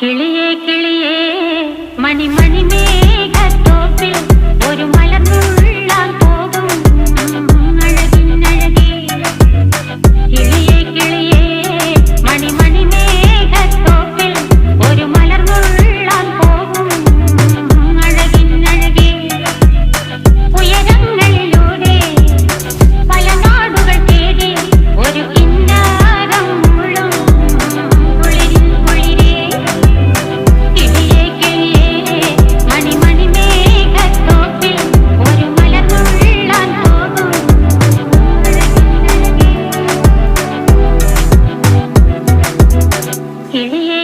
കിളിയേ കിളിയേ മണിമണി മേഘത്തോപ്പിൽ ഒരു മലർന്നുള്ളാൻ പോകും അഴകിനഴകേ. കിളിയേ കിളിയേ മണിമണി മേഘത്തോപ്പിൽ ഒരു മലർന്നുള്ളാൻ പോകും അഴകിനഴകേ. ഉയരങ്ങളിലൂടെ പല നാടുകൾ തേടി ഒരു കിന്നാരം മുള്ളും കുളിരിൻ കുളിരേ. കിളിയേ കിളിയേ മണിമണി മേഘത്തോപ്പിൽ ഒരു മലർന്നുള്ളാൻ പോകും അഴകിനഴകേ. കിളിയേ